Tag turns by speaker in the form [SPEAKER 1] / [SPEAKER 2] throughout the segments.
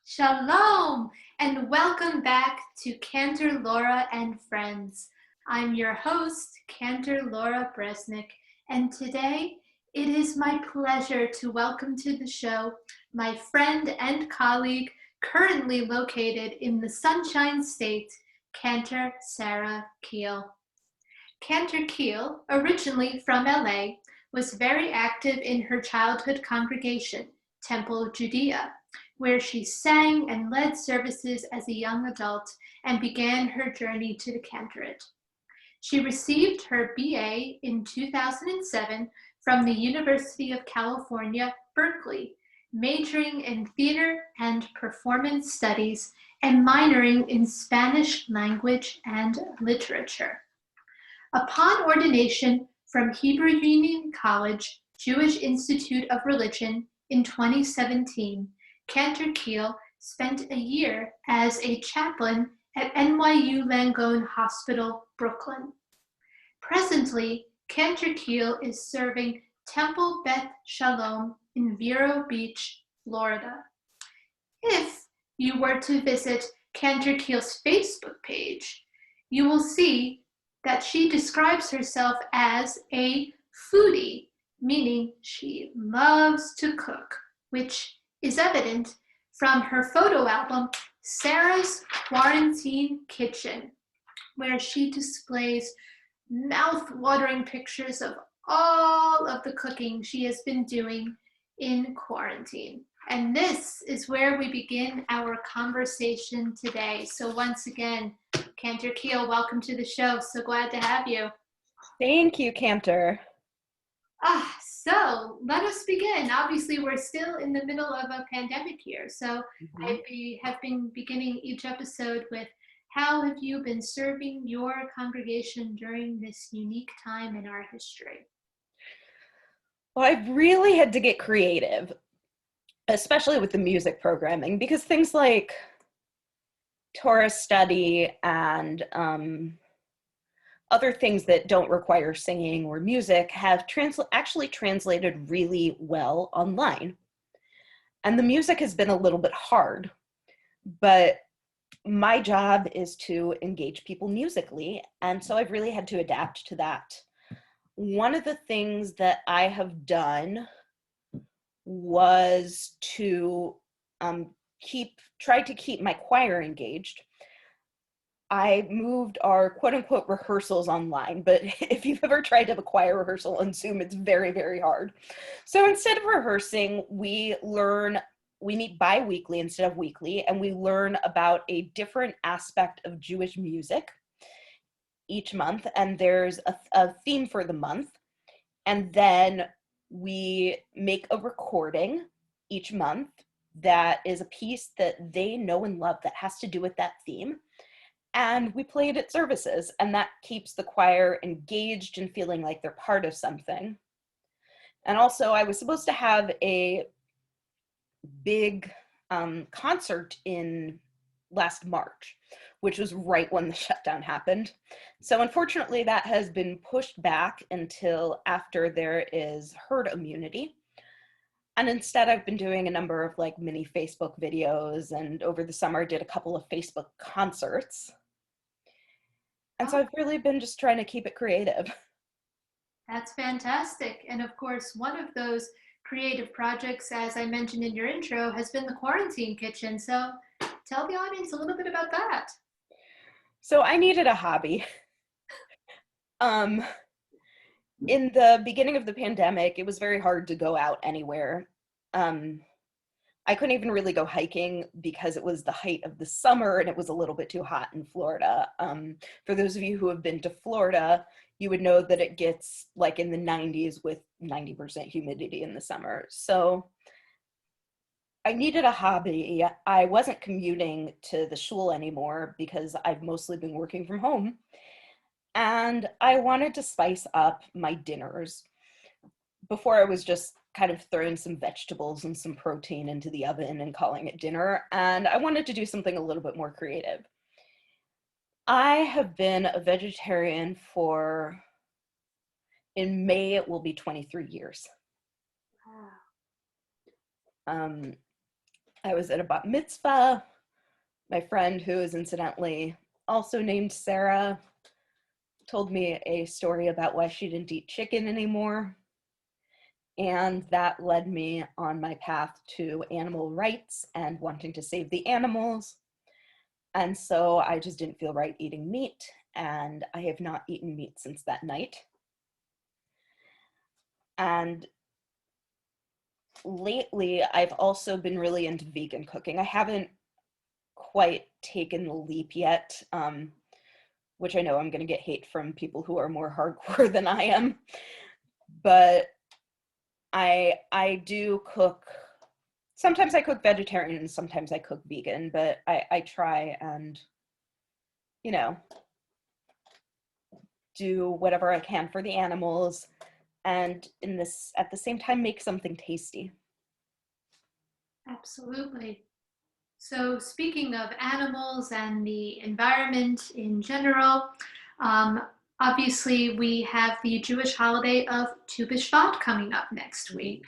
[SPEAKER 1] Shalom, and welcome back to Cantor Laura and Friends. I'm your host, Cantor Laura Bresnick, and today it is my pleasure to welcome to the show my friend and colleague, currently located in the Sunshine State, Cantor Sara Kheel. Cantor Kheel, originally from LA, was very active in her childhood congregation, Temple Judea, where she sang and led services as a young adult and began her journey to the cantorate. She received her BA in 2007 from the University of California, Berkeley, majoring in theater and performance studies and minoring in Spanish language and literature. Upon ordination from Hebrew Union College, Jewish Institute of Religion in 2017, Cantor Kheel spent a year as a chaplain at NYU Langone Hospital, Brooklyn. Presently, Cantor Kheel is serving Temple Beth Shalom in Vero Beach, Florida. If you were to visit Cantor Kheel's Facebook page, you will see that she describes herself as a foodie, meaning she loves to cook, which is evident from her photo album, Sarah's Quarantine Kitchen, where she displays mouth-watering pictures of all of the cooking she has been doing in quarantine. And this is where we begin our conversation today. So once again, Cantor Kheel, welcome to the show. So glad to have you.
[SPEAKER 2] Thank you, Cantor.
[SPEAKER 1] So let us begin. Obviously, we're still in the middle of a pandemic here. So I have been beginning each episode with, how have you been serving your congregation during this unique time in our history?
[SPEAKER 2] Well, I've really had to get creative, especially with the music programming, because things like Torah study and other things that don't require singing or music have actually translated really well online. And the music has been a little bit hard, but my job is to engage people musically, and so I've really had to adapt to that. One of the things that I have done was to try to keep my choir engaged. I moved our quote-unquote rehearsals online, but if you've ever tried to have a choir rehearsal on Zoom, it's very, very hard. So instead of rehearsing, we meet bi-weekly instead of weekly, and we learn about a different aspect of Jewish music each month, and there's a theme for the month. And then we make a recording each month that is a piece that they know and love that has to do with that theme. And we play it at services, and that keeps the choir engaged and feeling like they're part of something. And also, I was supposed to have a big concert in last March, which was right when the shutdown happened. So unfortunately, that has been pushed back until after there is herd immunity. And instead, I've been doing a number of like mini Facebook videos, and over the summer did a couple of Facebook concerts. And so I've really been just trying to keep it creative.
[SPEAKER 1] That's fantastic. And of course, one of those creative projects, as I mentioned in your intro, has been the Quarantine Kitchen. So tell the audience a little bit about that.
[SPEAKER 2] So I needed a hobby. In the beginning of the pandemic, it was very hard to go out anywhere. I couldn't even really go hiking because it was the height of the summer and it was a little bit too hot in Florida. For those of you who have been to Florida, you would know that it gets like in the 90s with 90% humidity in the summer. So I needed a hobby. I wasn't commuting to the shul anymore because I've mostly been working from home. And I wanted to spice up my dinners. Before, I was just kind of throwing some vegetables and some protein into the oven and calling it dinner. And I wanted to do something a little bit more creative. I have been a vegetarian in May, it will be 23 years.
[SPEAKER 1] Wow.
[SPEAKER 2] I was at a bat mitzvah. My friend, who is incidentally also named Sarah, told me a story about why she didn't eat chicken anymore. And that led me on my path to animal rights and wanting to save the animals. And so I just didn't feel right eating meat, and I have not eaten meat since that night. And lately, I've also been really into vegan cooking. I haven't quite taken the leap yet, which I know I'm going to get hate from people who are more hardcore than I am. But I do cook. Sometimes I cook vegetarian and sometimes I cook vegan, but I try and, you know, do whatever I can for the animals, and in this at the same time make something tasty.
[SPEAKER 1] Absolutely. So, speaking of animals and the environment in general, um, obviously we have the Jewish holiday of Tu B'Shvat coming up next week.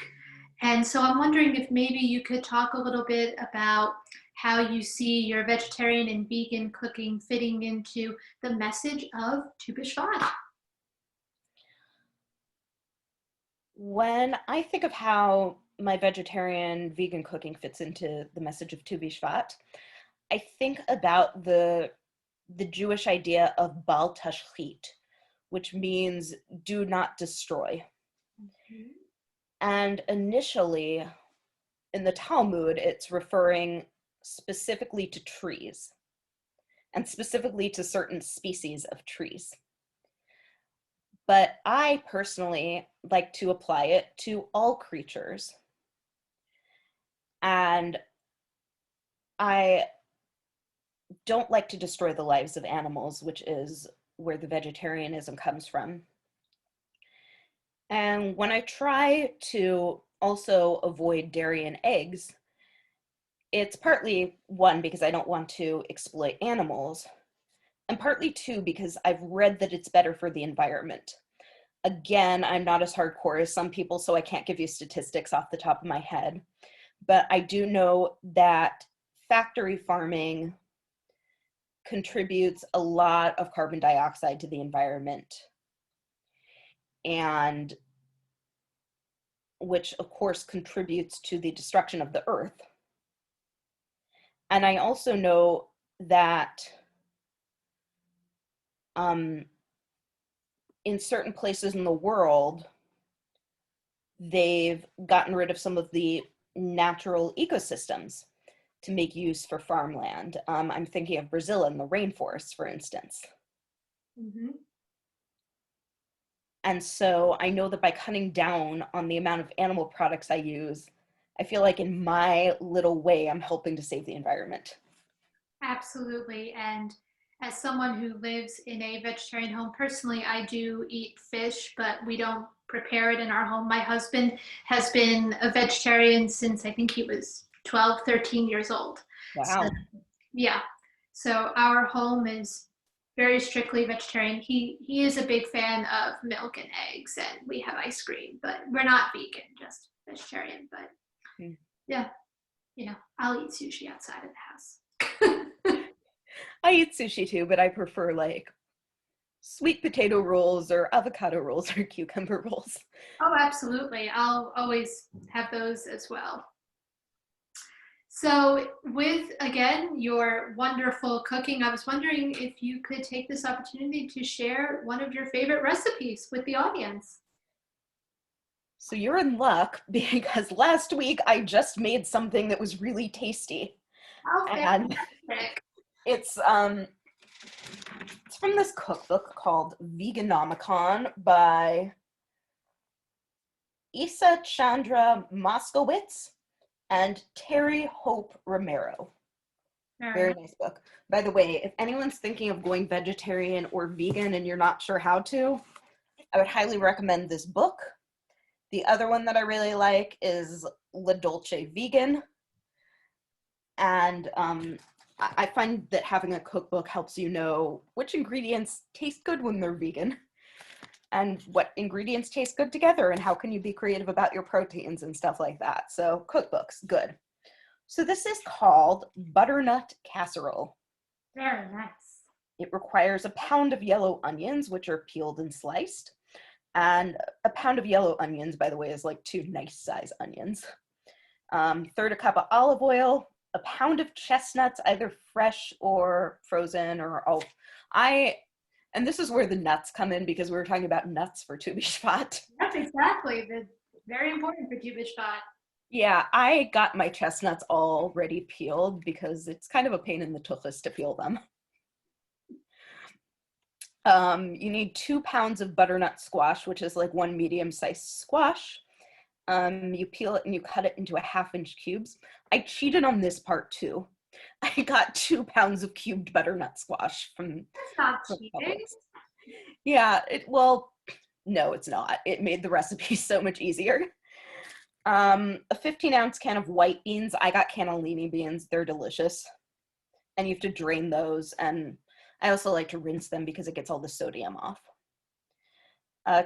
[SPEAKER 1] And so I'm wondering if maybe you could talk a little bit about how you see your vegetarian and vegan cooking fitting into the message of Tu B'Shvat.
[SPEAKER 2] When I think of how my vegetarian vegan cooking fits into the message of Tu B'Shvat, I think about the Jewish idea of Bal Tashchit, which means do not destroy.
[SPEAKER 1] Mhm.
[SPEAKER 2] And initially in the Talmud, it's referring specifically to trees and specifically to certain species of trees. But I personally like to apply it to all creatures. And I don't like to destroy the lives of animals, which is where the vegetarianism comes from. And when I try to also avoid dairy and eggs, it's partly one, because I don't want to exploit animals, and partly two, because I've read that it's better for the environment. Again, I'm not as hardcore as some people, so I can't give you statistics off the top of my head. But I do know that factory farming contributes a lot of carbon dioxide to the environment, and which of course contributes to the destruction of the earth. And I also know that in certain places in the world, they've gotten rid of some of the natural ecosystems to make use for farmland. I'm thinking of Brazil and the rainforest, for instance.
[SPEAKER 1] Mm-hmm.
[SPEAKER 2] And so I know that by cutting down on the amount of animal products I use, I feel like in my little way, I'm helping to save the environment.
[SPEAKER 1] Absolutely. And as someone who lives in a vegetarian home, personally, I do eat fish, but we don't prepare it in our home. My husband has been a vegetarian since I think he was 12, 13 years old. So,
[SPEAKER 2] Wow.
[SPEAKER 1] yeah. So our home is very strictly vegetarian. He is a big fan of milk and eggs, and we have ice cream, but we're not vegan, just vegetarian. But
[SPEAKER 2] Mm.
[SPEAKER 1] yeah, I'll eat sushi outside of the house.
[SPEAKER 2] I eat sushi too, but I prefer like sweet potato rolls or avocado rolls or cucumber rolls.
[SPEAKER 1] Oh, absolutely. I'll always have those as well. So, with again your wonderful cooking, I was wondering if you could take this opportunity to share one of your favorite recipes with the audience.
[SPEAKER 2] So you're in luck because last week I just made something that was really tasty.
[SPEAKER 1] Oh,
[SPEAKER 2] And
[SPEAKER 1] fantastic.
[SPEAKER 2] it's it's from this cookbook called Veganomicon by Isa Chandra Moskowitz and Terry Hope Romero.
[SPEAKER 1] Very
[SPEAKER 2] Very
[SPEAKER 1] nice.
[SPEAKER 2] nice book. By the way, if anyone's thinking of going vegetarian or vegan and you're not sure how to, I would highly recommend this book. The other one that I really like is La Dolce Vegan. And I find that having a cookbook helps you know which ingredients taste good when they're vegan and what ingredients taste good together and how can you be creative about your proteins and stuff like that. So cookbooks, good. So this is called butternut casserole.
[SPEAKER 1] Very nice.
[SPEAKER 2] It requires a pound of yellow onions, which are peeled and sliced. And a pound of yellow onions, by the way, is like 2 nice size onions. Third a cup of olive oil, a pound of chestnuts, either fresh or frozen, or and this is where the nuts come in because we were talking about nuts for Tu Bishvat.
[SPEAKER 1] That's exactly. Very important for Tu Bishvat.
[SPEAKER 2] Yeah, I got my chestnuts already peeled because it's kind of a pain in the tuchus to peel them. You need 2 pounds of butternut squash, which is like 1 medium-sized squash. You peel it and you cut it into a 1/2-inch cubes. I cheated on this part too. I got 2 pounds of cubed butternut squash from
[SPEAKER 1] That's not cheating.
[SPEAKER 2] Publix. Yeah, well, no, it's not. It made the recipe so much easier. A 15-ounce can of white beans. I got cannellini beans. They're delicious. And you have to drain those. And I also like to rinse them because it gets all the sodium off.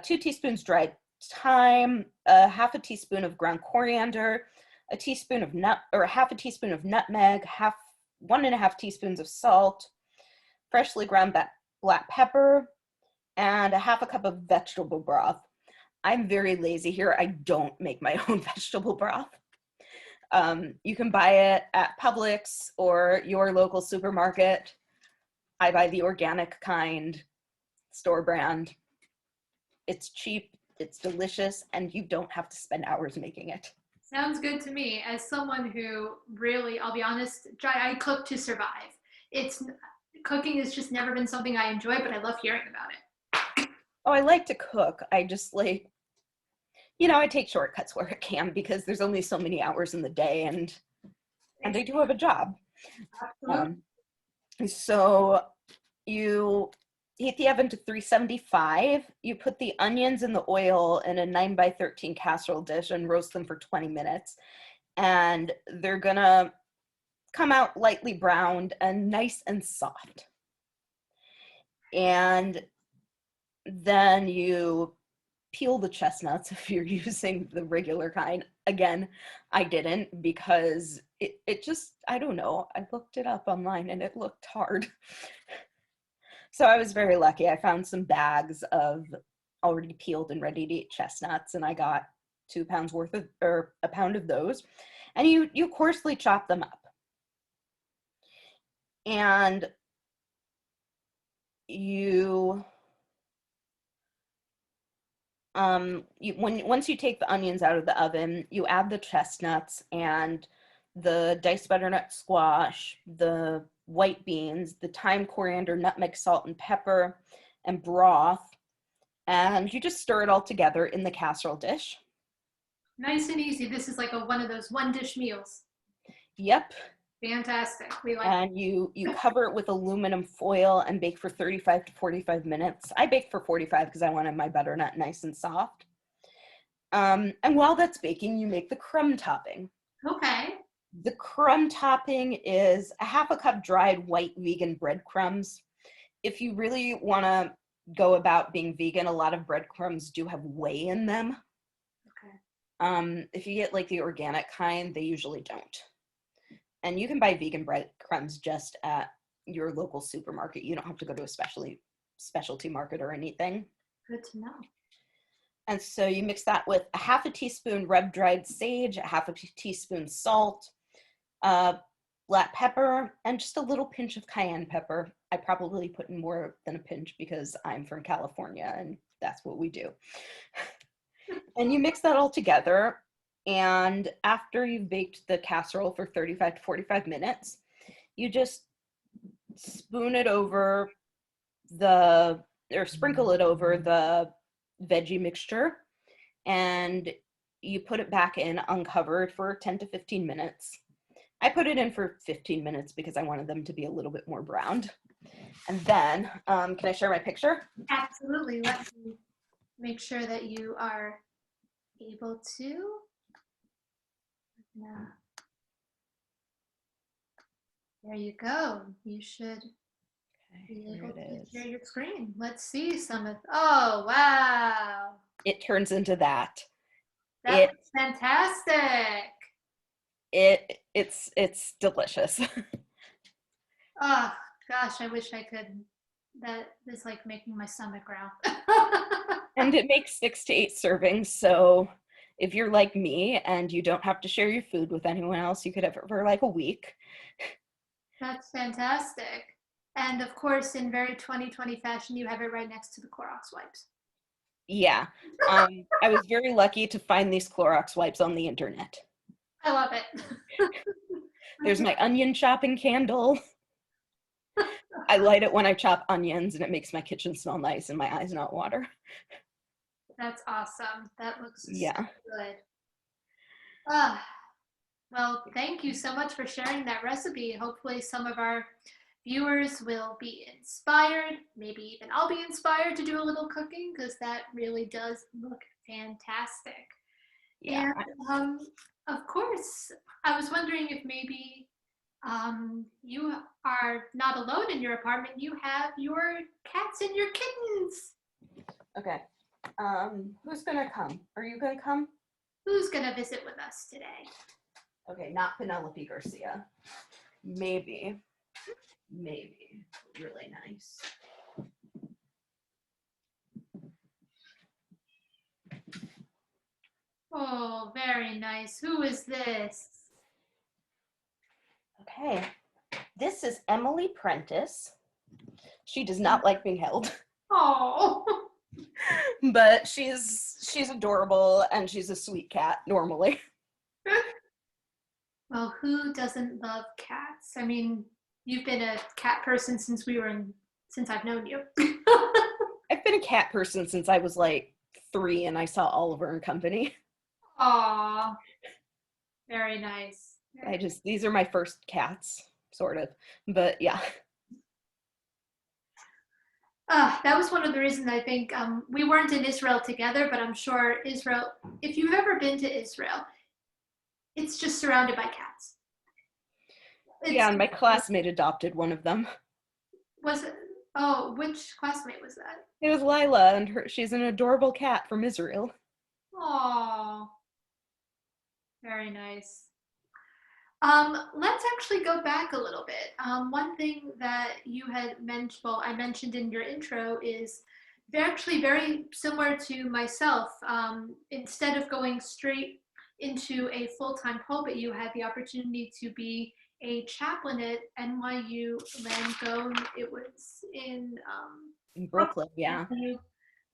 [SPEAKER 2] 2 teaspoons dried thyme, a 1/2 teaspoon of ground coriander, a teaspoon of 1/2 teaspoon of nutmeg, 1.5 teaspoons of salt, freshly ground black pepper, and a 1/2 cup of vegetable broth. I'm very lazy here. I don't make my own vegetable broth. You can buy it at Publix or your local supermarket. I buy the organic kind, store brand. It's cheap, it's delicious, and you don't have to spend hours making it.
[SPEAKER 1] Sounds good to me. As someone who really, I'll be honest, I cook to survive. Cooking has just never been something I enjoy, but I love hearing about it.
[SPEAKER 2] Oh, I like to cook. I just like, I take shortcuts where I can because there's only so many hours in the day, and I do have a job. So you heat the oven to 375. You put the onions and the oil in a 9x13 casserole dish and roast them for 20 minutes. And they're gonna come out lightly browned and nice and soft. And then you peel the chestnuts if you're using the regular kind. Again, I didn't because it just, I don't know. I looked it up online and it looked hard. So I was very lucky. I found some bags of already peeled and ready to eat chestnuts, and I got 2 pounds worth of, or a pound of those. And you coarsely chop them up. And once you take the onions out of the oven, you add the chestnuts and the diced butternut squash, the white beans, the thyme, coriander, nutmeg, salt, and pepper, and broth. And you just stir it all together in the casserole dish.
[SPEAKER 1] Nice and easy. This is like one of those one-dish meals.
[SPEAKER 2] Yep.
[SPEAKER 1] Fantastic. We like
[SPEAKER 2] and you cover it with aluminum foil and bake for 35 to 45 minutes. I baked for 45 because I wanted my butternut nice and soft. And while that's baking, you make the crumb topping.
[SPEAKER 1] Okay.
[SPEAKER 2] The crumb topping is a 1/2 cup dried white vegan breadcrumbs. If you really want to go about being vegan, a lot of breadcrumbs do have whey in them.
[SPEAKER 1] Okay.
[SPEAKER 2] If you get like the organic kind, they usually don't. And you can buy vegan breadcrumbs just at your local supermarket. You don't have to go to a specialty market or anything.
[SPEAKER 1] Good to know.
[SPEAKER 2] And so you mix that with a 1/2 teaspoon rub dried sage, a 1/2 teaspoon salt, black pepper, and just a little pinch of cayenne pepper. I probably put in more than a pinch because I'm from California and that's what we do. And you mix that all together. And after you've baked the casserole for 35 to 45 minutes, you just spoon it over or sprinkle it over the veggie mixture, and you put it back in uncovered for 10 to 15 minutes. I put it in for 15 minutes because I wanted them to be a little bit more browned. And then, can I share my picture?
[SPEAKER 1] Absolutely. Let me make sure that you are able to. Yeah. There you go. You should be able to share your screen. Let's see some of. Oh, wow.
[SPEAKER 2] It turns into that.
[SPEAKER 1] That's fantastic.
[SPEAKER 2] It's delicious.
[SPEAKER 1] Oh, gosh, I wish I could. That is like making my stomach growl.
[SPEAKER 2] And it makes 6 to 8 servings, so if you're like me and you don't have to share your food with anyone else, you could have it for like a week.
[SPEAKER 1] That's fantastic. And of course, in very 2020 fashion, you have it right next to the Clorox wipes.
[SPEAKER 2] Yeah. I was very lucky to find these Clorox wipes on the internet.
[SPEAKER 1] I love it.
[SPEAKER 2] There's my onion chopping candle. I light it when I chop onions and it makes my kitchen smell nice and my eyes not water.
[SPEAKER 1] That's awesome. That looks so
[SPEAKER 2] Yeah.
[SPEAKER 1] good. Ah, well, thank you so much for sharing that recipe. Hopefully, some of our viewers will be inspired. Maybe even I'll be inspired to do a little cooking because that really does look fantastic.
[SPEAKER 2] Yeah.
[SPEAKER 1] And of course, I was wondering if maybe you are not alone in your apartment. You have your cats and your kittens.
[SPEAKER 2] Okay. Who's gonna come? Are you gonna come?
[SPEAKER 1] Who's going to visit with us today?
[SPEAKER 2] Okay, not Penelope Garcia. Maybe. Maybe. Really nice.
[SPEAKER 1] Oh, very nice. Who is this?
[SPEAKER 2] Okay. This is Emily Prentice. She does not like being held.
[SPEAKER 1] Oh.
[SPEAKER 2] But she's adorable and she's a sweet cat normally.
[SPEAKER 1] Well, who doesn't love cats? I mean, you've been a cat person since I've known you.
[SPEAKER 2] I've been a cat person since I was like 3 and I saw Oliver and Company.
[SPEAKER 1] Aw, very nice.
[SPEAKER 2] These are my first cats, sort of. But yeah.
[SPEAKER 1] That was one of the reasons I think we weren't in Israel together, but I'm sure Israel, if you've ever been to Israel, it's just surrounded by cats.
[SPEAKER 2] Yeah, and my classmate adopted one of them.
[SPEAKER 1] Was it, oh, which classmate was that?
[SPEAKER 2] It was Lila, and she's an adorable cat from Israel.
[SPEAKER 1] Oh, very nice. Let's actually go back a little bit. One thing that you had mentioned, well, I mentioned in your intro is actually very similar to myself. Instead of going straight into a full-time pulpit, you had the opportunity to be a chaplain at NYU Langone. It was
[SPEAKER 2] In Brooklyn, yeah.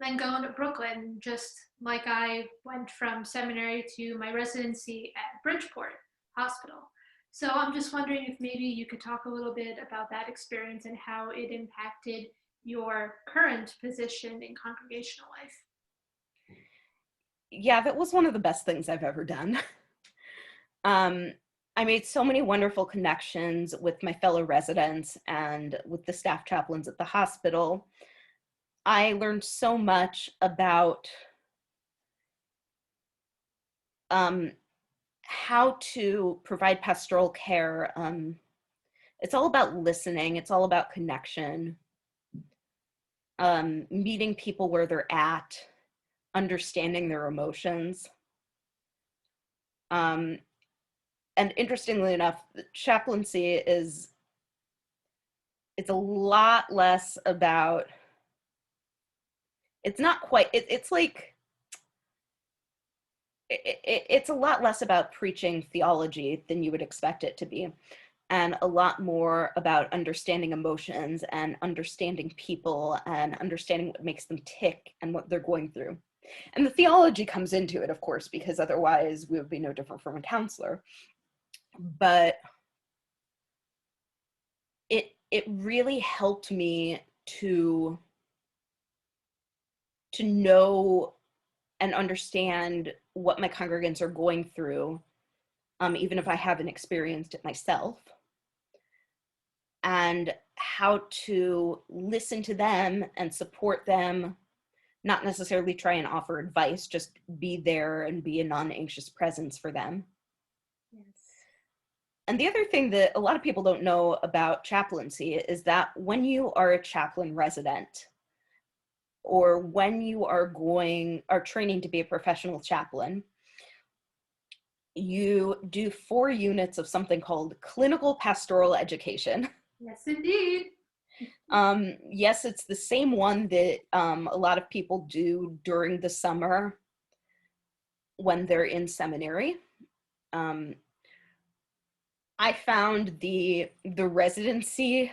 [SPEAKER 1] Langone at Brooklyn, just like I went from seminary to my residency at Bridgeport Hospital. So I'm just wondering if maybe you could talk a little bit about that experience and how it impacted your current position in congregational life.
[SPEAKER 2] Yeah, that was one of the best things I've ever done. I made so many wonderful connections with my fellow residents and with the staff chaplains at the hospital. I learned so much about how to provide pastoral care. It's all about listening. It's all about connection, meeting people where they're at, understanding their emotions. And interestingly enough, chaplaincy it's a lot less about, it's not quite, it's like, it's a lot less about preaching theology than you would expect it to be, and a lot more about understanding emotions and understanding people and understanding what makes them tick and what they're going through. And the theology comes into it, of course, because otherwise we would be no different from a counselor. But it really helped me to know and understand what my congregants are going through, even if I haven't experienced it myself, and how to listen to them and support them, not necessarily try and offer advice, just be there and be a non-anxious presence for them.
[SPEAKER 1] Yes.
[SPEAKER 2] And the other thing that a lot of people don't know about chaplaincy is that when you are a chaplain resident, or when you are training to be a professional chaplain, you do 4 units of something called clinical pastoral education.
[SPEAKER 1] Yes, indeed.
[SPEAKER 2] Yes, it's the same one that a lot of people do during the summer when they're in seminary. Um, I found the residency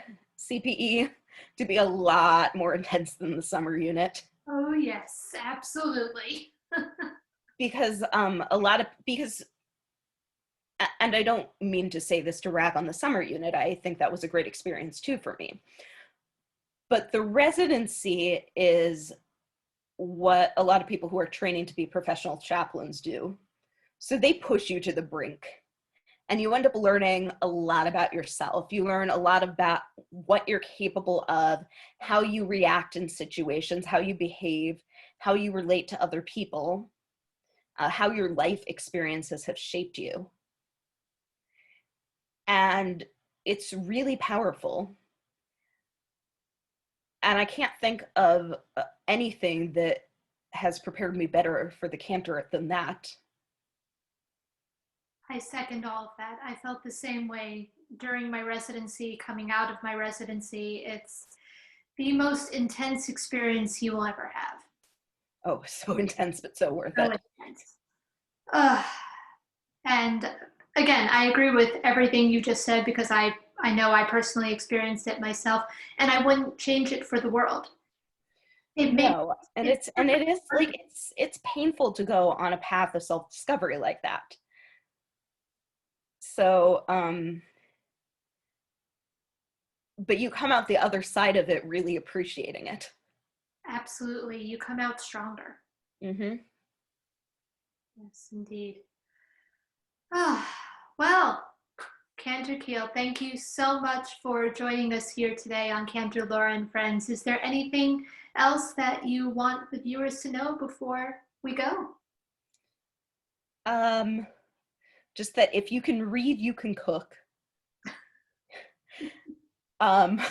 [SPEAKER 2] CPE to be a lot more intense than the summer unit.
[SPEAKER 1] Oh, yes, absolutely.
[SPEAKER 2] Because and I don't mean to say this to rag on the summer unit. I think that was a great experience too for me. But the residency is what a lot of people who are training to be professional chaplains do. So they push you to the brink. And you end up learning a lot about yourself. You learn a lot about what you're capable of, how you react in situations, how you behave, how you relate to other people, how your life experiences have shaped you. And it's really powerful. And I can't think of anything that has prepared me better for the cantor than that.
[SPEAKER 1] I second all of that. I felt the same way during my residency, coming out of my residency. It's the most intense experience you will ever have.
[SPEAKER 2] Oh, so intense, but so worth
[SPEAKER 1] So
[SPEAKER 2] it.
[SPEAKER 1] intense. Ugh. And again, I agree with everything you just said because I know I personally experienced it myself, and I wouldn't change it for the world. It made
[SPEAKER 2] No, and
[SPEAKER 1] it
[SPEAKER 2] it is like it's painful to go on a path of self-discovery like that. So, but you come out the other side of it really appreciating it.
[SPEAKER 1] absolutely, you come out stronger.
[SPEAKER 2] Mm-hmm.
[SPEAKER 1] Yes, indeed. Ah, well, Cantor Keel, thank you so much for joining us here today on Cantor Laura and Friends. Is there anything else that you want the viewers to know before we go?
[SPEAKER 2] Um, just that if you can read, you can cook. Um,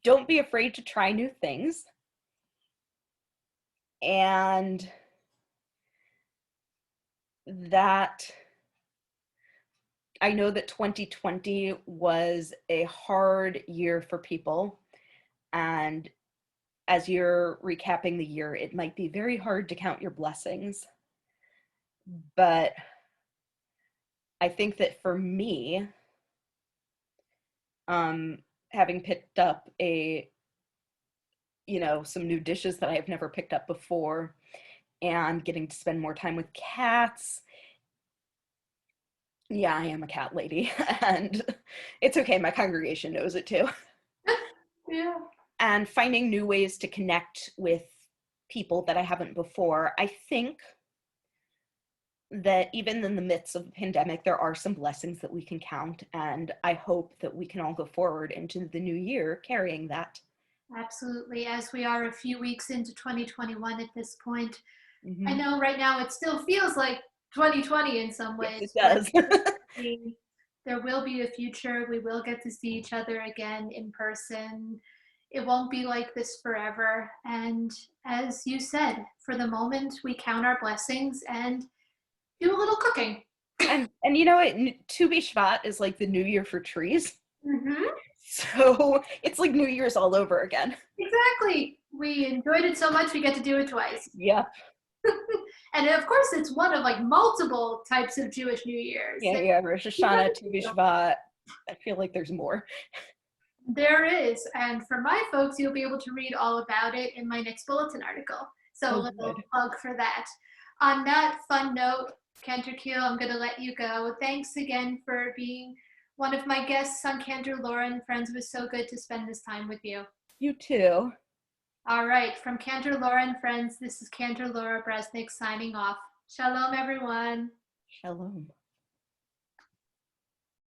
[SPEAKER 2] don't be afraid to try new things. And that I know that 2020 was a hard year for people. And as you're recapping the year, it might be very hard to count your blessings. But I think that for me, having picked up some new dishes that I've never picked up before and getting to spend more time with cats. Yeah, I am a cat lady, and it's okay. My congregation knows it too.
[SPEAKER 1] Yeah.
[SPEAKER 2] And finding new ways to connect with people that I haven't before. I think that even in the midst of the pandemic, there are some blessings that we can count. And I hope that we can all go forward into the new year carrying that.
[SPEAKER 1] Absolutely. As we are a few weeks into 2021 at this point, I
[SPEAKER 2] Mm-hmm.
[SPEAKER 1] know right now it still feels like 2020 in some
[SPEAKER 2] Yes, it
[SPEAKER 1] ways, but
[SPEAKER 2] does.
[SPEAKER 1] there will be a future. We will get to see each other again in person. It won't be like this forever. And as you said, for the moment, we count our blessings and do a little cooking.
[SPEAKER 2] And you know what? Tu B'Shvat is like the new year for trees.
[SPEAKER 1] Mm-hmm.
[SPEAKER 2] So it's like New Year's all over again.
[SPEAKER 1] Exactly. We enjoyed it so much, we get to do it twice.
[SPEAKER 2] Yep.
[SPEAKER 1] And of course, it's one of like multiple types of Jewish New Year's.
[SPEAKER 2] Yeah. Rosh Hashanah, Tu B'Shvat. I feel like there's more.
[SPEAKER 1] There is. And for my folks, you'll be able to read all about it in my next bulletin article. So a
[SPEAKER 2] Oh,
[SPEAKER 1] little
[SPEAKER 2] good.
[SPEAKER 1] plug for that. On that fun note, Cantor Keel, I'm going to let you go. Thanks again for being one of my guests on Cantor Laura and Friends. It was so good to spend this time with you.
[SPEAKER 2] You too.
[SPEAKER 1] All right, from Cantor Laura and Friends, this is Cantor Laura Bresnik signing off. Shalom, everyone.
[SPEAKER 2] Shalom.